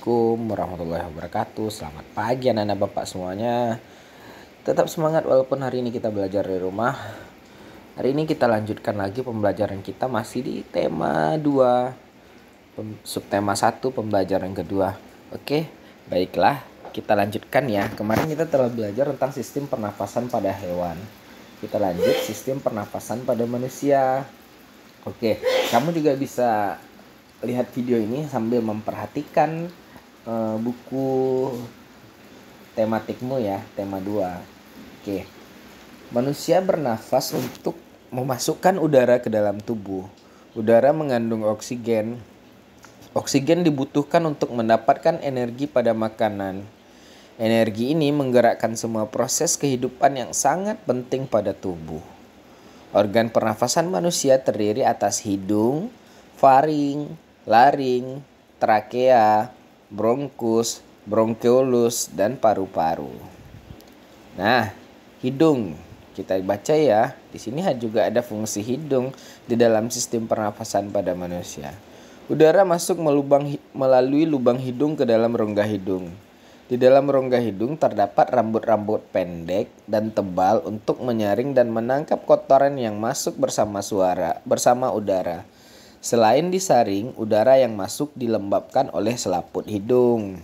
Assalamualaikum warahmatullahi wabarakatuh. Selamat pagi anak-anak bapak semuanya. Tetap semangat walaupun hari ini kita belajar dari rumah. Hari ini kita lanjutkan lagi pembelajaran kita masih di tema 2, subtema 1, pembelajaran kedua. Oke, baiklah kita lanjutkan ya. Kemarin kita telah belajar tentang sistem pernafasan pada hewan. Kita lanjut sistem pernafasan pada manusia. Oke, kamu juga bisa lihat video ini sambil memperhatikan buku tematikmu ya, tema 2. Oke. Manusia bernafas untuk memasukkan udara ke dalam tubuh. Udara mengandung oksigen. Oksigen dibutuhkan untuk mendapatkan energi pada makanan. Energi ini menggerakkan semua proses kehidupan yang sangat penting pada tubuh. Organ pernafasan manusia terdiri atas hidung, faring, laring, trakea, bronkus, bronkeolus, dan paru-paru. Nah, hidung kita baca ya. Di sini juga ada fungsi hidung di dalam sistem pernafasan pada manusia. Udara masuk melalui lubang hidung ke dalam rongga hidung. Di dalam rongga hidung terdapat rambut-rambut pendek dan tebal untuk menyaring dan menangkap kotoran yang masuk bersama udara. Selain disaring, udara yang masuk dilembabkan oleh selaput hidung.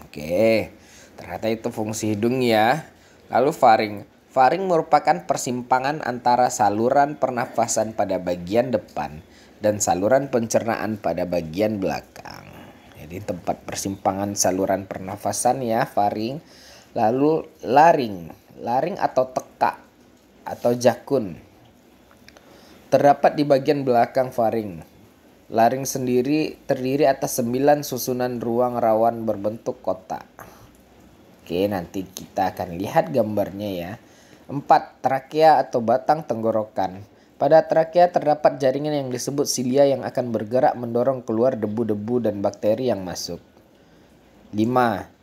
Oke, ternyata itu fungsi hidung ya. Lalu faring. Faring merupakan persimpangan antara saluran pernafasan pada bagian depan dan saluran pencernaan pada bagian belakang. Jadi tempat persimpangan saluran pernafasan ya, faring. Lalu laring. Laring atau tekak atau jakun terdapat di bagian belakang faring. Laring sendiri terdiri atas 9 susunan ruang rawan berbentuk kotak. Oke, nanti kita akan lihat gambarnya ya. 4. Trakea atau batang tenggorokan. Pada trakea terdapat jaringan yang disebut silia yang akan bergerak mendorong keluar debu-debu dan bakteri yang masuk. 5.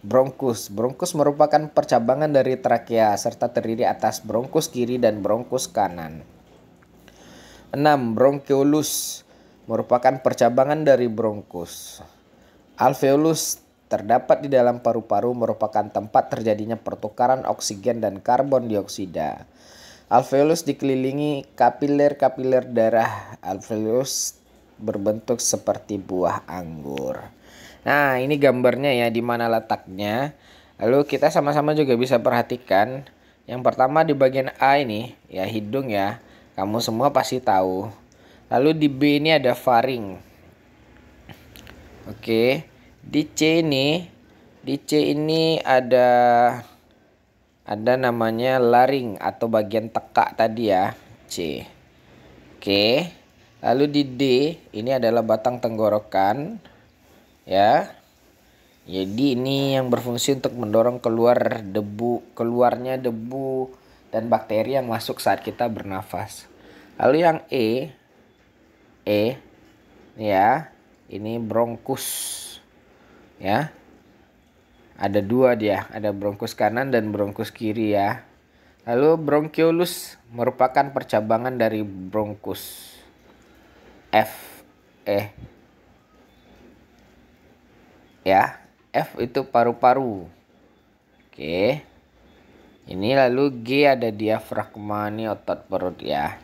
Bronkus. Bronkus merupakan percabangan dari trakea serta terdiri atas bronkus kiri dan bronkus kanan. 6. Bronkeolus merupakan percabangan dari bronkus. Alveolus terdapat di dalam paru-paru, merupakan tempat terjadinya pertukaran oksigen dan karbon dioksida. Alveolus dikelilingi kapiler-kapiler darah. Alveolus berbentuk seperti buah anggur. Nah, ini gambarnya ya, di mana letaknya. Lalu kita sama-sama juga bisa perhatikan. Yang pertama di bagian A ini, ya hidung ya. Kamu semua pasti tahu. Lalu di B ini ada faring. Oke, di C ini ada namanya laring atau bagian tekak tadi ya, C. Oke. Lalu di D ini adalah batang tenggorokan ya. Jadi ini yang berfungsi untuk mendorong keluarnya debu dan bakteri yang masuk saat kita bernafas. Lalu yang E ya, ini bronkus ya. Ada 2 dia, ada bronkus kanan dan bronkus kiri ya. Lalu bronkeolus merupakan percabangan dari bronkus. Ya, F itu paru-paru. Oke. Ini lalu G ada diafragma, ini otot perut ya.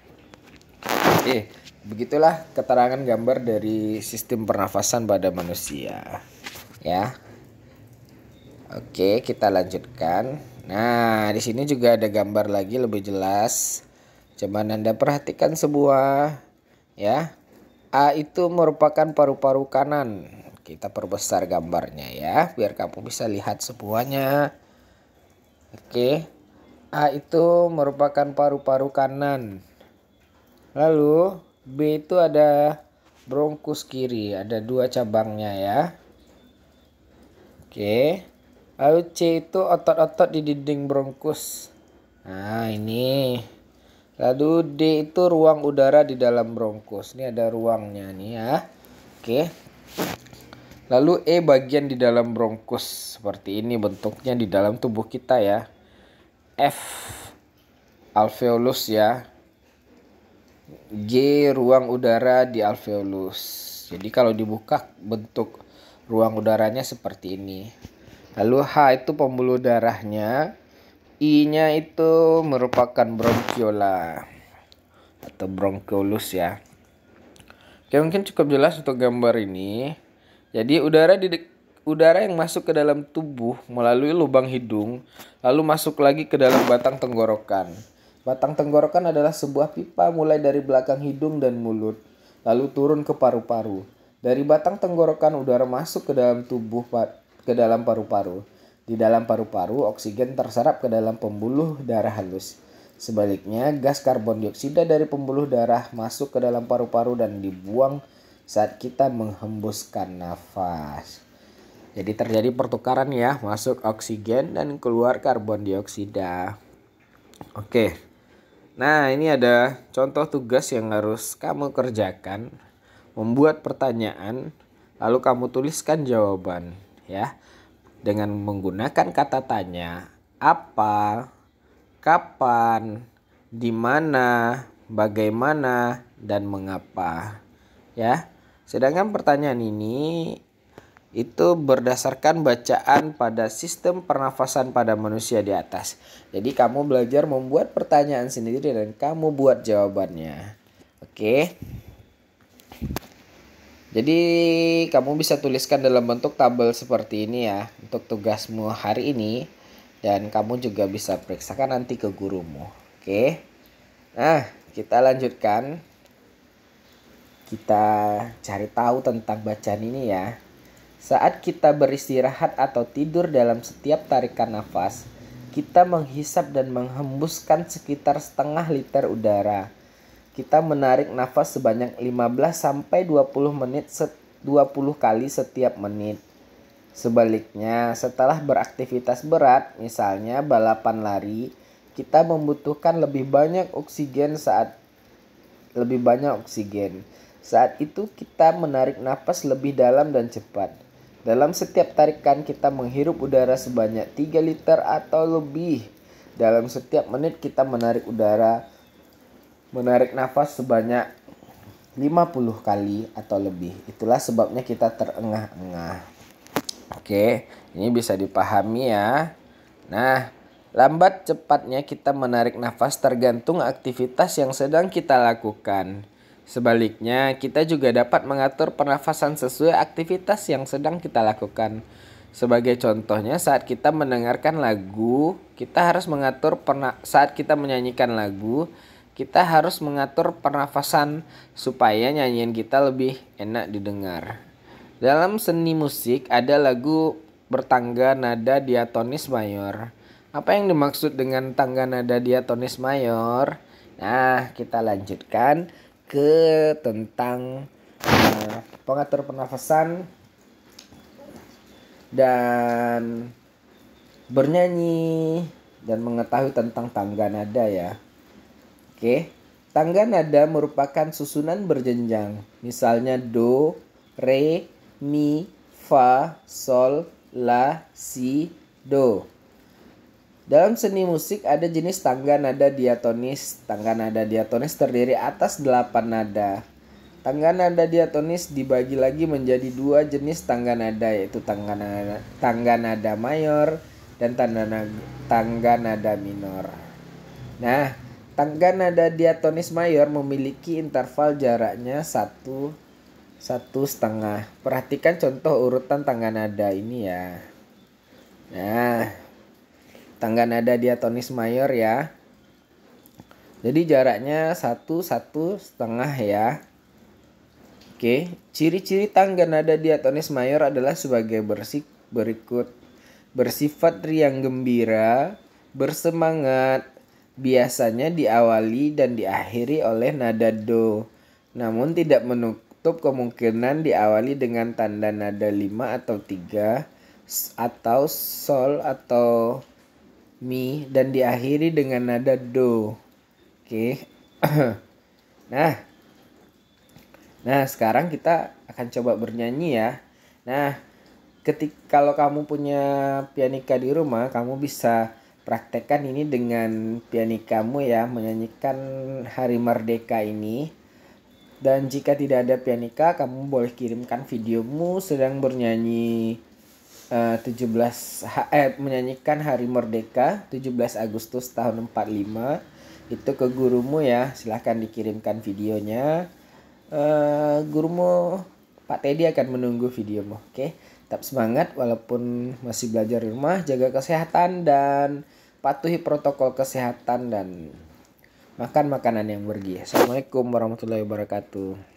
Begitulah keterangan gambar dari sistem pernafasan pada manusia ya. Oke, kita lanjutkan. Nah, di sini juga ada gambar lagi lebih jelas. Coba Anda perhatikan sebuah ya. A itu merupakan paru-paru kanan. Kita perbesar gambarnya ya, biar kamu bisa lihat semuanya. Oke. A itu merupakan paru-paru kanan. Lalu B itu ada bronkus kiri, ada 2 cabangnya ya. Oke. Lalu C itu otot-otot di dinding bronkus. Nah, ini. Lalu D itu ruang udara di dalam bronkus. Ini ada ruangnya nih ya. Oke. Lalu E bagian di dalam bronkus. Seperti ini bentuknya di dalam tubuh kita ya. F alveolus ya. G ruang udara di alveolus. Jadi kalau dibuka bentuk ruang udaranya seperti ini. Lalu H itu pembuluh darahnya, I-nya itu merupakan bronchiola atau bronchiolus ya. Oke, mungkin cukup jelas untuk gambar ini. Jadi udara yang masuk ke dalam tubuh melalui lubang hidung lalu masuk lagi ke dalam batang tenggorokan. Batang tenggorokan adalah sebuah pipa mulai dari belakang hidung dan mulut lalu turun ke paru-paru. Dari batang tenggorokan udara masuk ke dalam tubuh ke dalam paru-paru. Di dalam paru-paru oksigen terserap ke dalam pembuluh darah halus. Sebaliknya, gas karbon dioksida dari pembuluh darah masuk ke dalam paru-paru dan dibuang saat kita menghembuskan nafas. Jadi terjadi pertukaran ya, masuk oksigen dan keluar karbon dioksida. Oke. Nah, ini ada contoh tugas yang harus kamu kerjakan. Membuat pertanyaan, lalu kamu tuliskan jawaban ya. Dengan menggunakan kata tanya, apa, kapan, di mana, bagaimana, dan mengapa. Ya. Sedangkan pertanyaan ini itu berdasarkan bacaan pada sistem pernafasan pada manusia di atas. Jadi kamu belajar membuat pertanyaan sendiri dan kamu buat jawabannya. Oke. Jadi kamu bisa tuliskan dalam bentuk tabel seperti ini ya untuk tugasmu hari ini. Dan kamu juga bisa periksakan nanti ke gurumu. Oke. Nah, kita lanjutkan. Kita cari tahu tentang bacaan ini ya. Saat kita beristirahat atau tidur dalam setiap tarikan nafas, kita menghisap dan menghembuskan sekitar setengah liter udara. Kita menarik nafas sebanyak 15 sampai 20 menit 20 kali setiap menit. Sebaliknya, setelah beraktivitas berat, misalnya balapan lari, kita membutuhkan lebih banyak oksigen. Saat itu kita menarik nafas lebih dalam dan cepat. Dalam setiap tarikan kita menghirup udara sebanyak 3 liter atau lebih. Dalam setiap menit kita menarik nafas sebanyak 50 kali atau lebih. Itulah sebabnya kita terengah-engah. Oke, ini bisa dipahami ya. Nah, lambat cepatnya kita menarik nafas tergantung aktivitas yang sedang kita lakukan. Sebaliknya, kita juga dapat mengatur pernafasan sesuai aktivitas yang sedang kita lakukan. Sebagai contohnya, saat kita mendengarkan lagu, saat kita menyanyikan lagu, kita harus mengatur pernafasan supaya nyanyian kita lebih enak didengar. Dalam seni musik ada lagu bertangga nada diatonis mayor. Apa yang dimaksud dengan tangga nada diatonis mayor? Nah, kita lanjutkan ke tentang pengatur pernafasan dan bernyanyi dan mengetahui tentang tangga nada ya. Oke, tangga nada merupakan susunan berjenjang. Misalnya do, re, mi, fa, sol, la, si, do. Dalam seni musik ada jenis tangga nada diatonis. Tangga nada diatonis terdiri atas 8 nada. Tangga nada diatonis dibagi lagi menjadi 2 jenis tangga nada, yaitu tangga nada mayor dan tangga nada minor. Nah, tangga nada diatonis mayor memiliki interval jaraknya 1,5. Perhatikan contoh urutan tangga nada ini ya. Nah, tangga nada diatonis mayor ya. Jadi jaraknya 1,5 ya. Oke, ciri-ciri tangga nada diatonis mayor adalah sebagai berikut. Bersifat riang gembira, bersemangat, biasanya diawali dan diakhiri oleh nada do. Namun tidak menutup kemungkinan diawali dengan tanda nada 5 atau 3 atau sol atau mi dan diakhiri dengan nada do. Oke. Nah, sekarang kita akan coba bernyanyi ya. Nah, kalau kamu punya pianika di rumah, kamu bisa praktekkan ini dengan pianikamu ya, menyanyikan Hari Merdeka ini. Dan jika tidak ada pianika, kamu boleh kirimkan videomu sedang bernyanyi menyanyikan Hari Merdeka 17 Agustus tahun 45 itu ke gurumu ya. Silahkan dikirimkan videonya. Gurumu Pak Teddy akan menunggu videomu. Oke, tetap semangat walaupun masih belajar di rumah, jaga kesehatan dan patuhi protokol kesehatan dan makan makanan yang bergizi. Assalamualaikum warahmatullahi wabarakatuh.